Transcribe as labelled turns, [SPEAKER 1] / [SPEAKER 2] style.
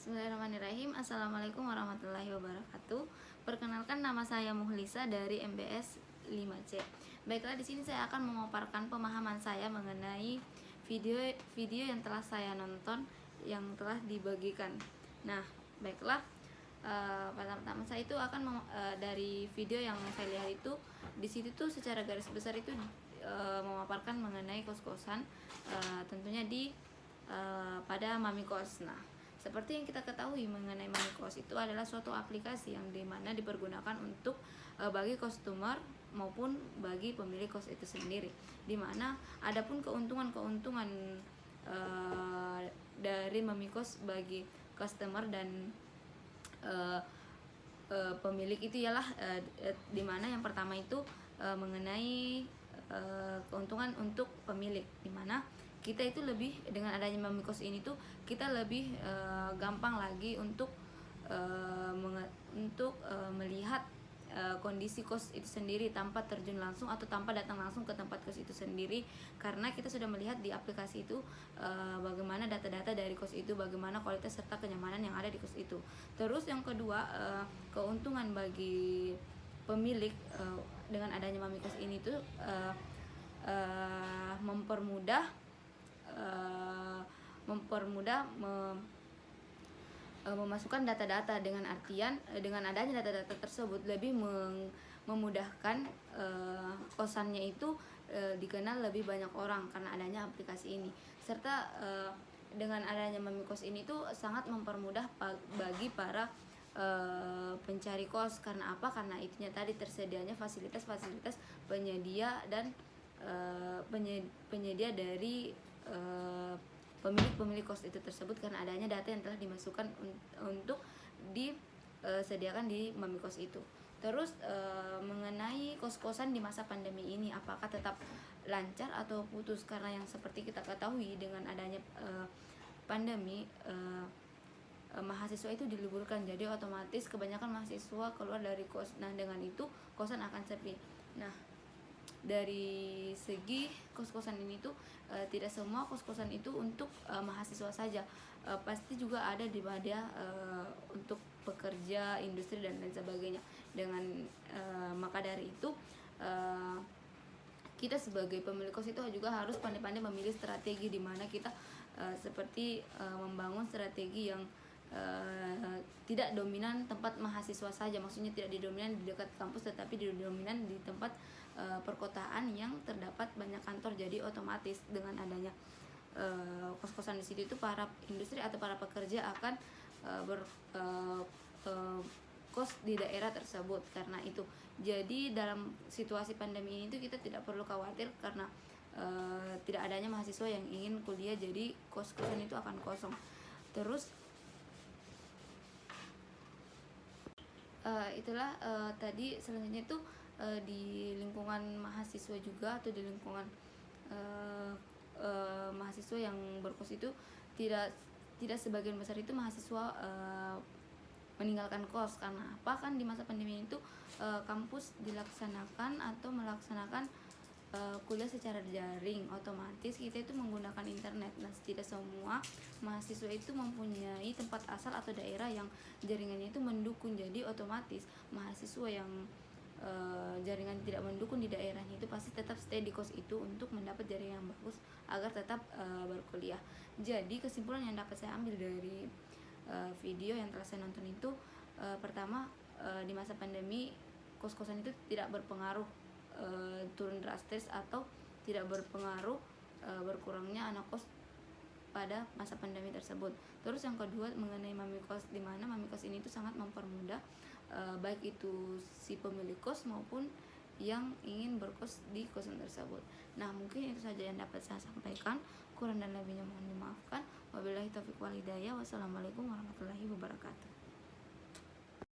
[SPEAKER 1] Bismillahirrahmanirrahim. Assalamualaikum warahmatullahi wabarakatuh. Perkenalkan, nama saya Muhlisa dari MBS 5C. Baiklah, di sini saya akan memaparkan pemahaman saya mengenai video yang telah saya nonton yang telah dibagikan. Nah, baiklah, pertama saya itu akan dari video yang saya lihat itu, di situ tuh secara garis besar itu memaparkan mengenai kos-kosan, tentunya pada Mami Kos. Nah, seperti yang kita ketahui mengenai Mami Kos itu adalah suatu aplikasi yang dimana dipergunakan untuk bagi customer maupun bagi pemilik kos itu sendiri. Dimana adapun keuntungan dari Mami Kos bagi customer dan pemilik itu ialah dimana yang pertama itu mengenai keuntungan untuk pemilik, dimana kita itu lebih dengan adanya Mami Kos ini tuh kita lebih gampang lagi untuk melihat kondisi kos itu sendiri tanpa terjun langsung atau tanpa datang langsung ke tempat kos itu sendiri, karena kita sudah melihat di aplikasi itu bagaimana data-data dari kos itu, bagaimana kualitas serta kenyamanan yang ada di kos itu. Terus yang kedua, keuntungan bagi pemilik dengan adanya Mami Kos ini tuh mempermudah memasukkan data-data, dengan artian dengan adanya data-data tersebut lebih memudahkan kosannya itu dikenal lebih banyak orang karena adanya aplikasi ini. Serta dengan adanya Mami Kos ini tuh sangat mempermudah bagi para pencari kos. Karena apa? Karena itunya tadi tersedianya fasilitas-fasilitas penyedia dan penyedia dari pemilik kos itu tersebut, karena adanya data yang telah dimasukkan untuk disediakan di Mami Kos itu. Terus mengenai kos-kosan di masa pandemi ini, apakah tetap lancar atau putus? Karena yang seperti kita ketahui dengan adanya pandemi, mahasiswa itu diliburkan, jadi otomatis kebanyakan mahasiswa keluar dari kos. Nah, dengan itu kosan akan sepi. Nah, dari segi kos-kosan ini tuh tidak semua kos-kosan itu untuk mahasiswa saja, pasti juga ada di wadah untuk pekerja, industri dan lain sebagainya. Dengan maka dari itu kita sebagai pemilik kos itu juga harus pandai-pandai memilih strategi, di mana kita seperti membangun strategi yang tidak dominan tempat mahasiswa saja, maksudnya tidak didominan di dekat kampus, tetapi didominan di tempat perkotaan yang terdapat banyak kantor. Jadi otomatis dengan adanya kos-kosan di situ itu para industri atau para pekerja akan kos di daerah tersebut. Karena itu, jadi dalam situasi pandemi ini tuh kita tidak perlu khawatir karena tidak adanya mahasiswa yang ingin kuliah, jadi kos-kosan itu akan kosong. Terus itulah tadi selanjutnya itu di lingkungan mahasiswa juga, atau di lingkungan mahasiswa yang berkos itu tidak sebagian besar itu mahasiswa meninggalkan kos. Karena apa? Kan di masa pandemi itu kampus dilaksanakan atau melaksanakan kuliah secara daring, otomatis kita itu menggunakan internet. Nah, tidak semua mahasiswa itu mempunyai tempat asal atau daerah yang jaringannya itu mendukung. Jadi otomatis mahasiswa yang jaringan tidak mendukung di daerahnya itu pasti tetap stay di kos itu untuk mendapat jaringan yang bagus agar tetap berkuliah. Jadi kesimpulan yang dapat saya ambil dari video yang telah saya nonton itu, pertama, di masa pandemi kos-kosan itu tidak berpengaruh turun drastis atau tidak berpengaruh berkurangnya anak kos pada masa pandemi tersebut. Terus yang kedua mengenai Mami Kos, di mana Mami Kos ini tuh sangat mempermudah baik itu si pemilik kos maupun yang ingin berkos di kosan tersebut. Nah, mungkin itu saja yang dapat saya sampaikan. Kurang dan lebihnya mohon dimaafkan. Wabillahi taufiq wal hidayah. Wassalamualaikum warahmatullahi wabarakatuh.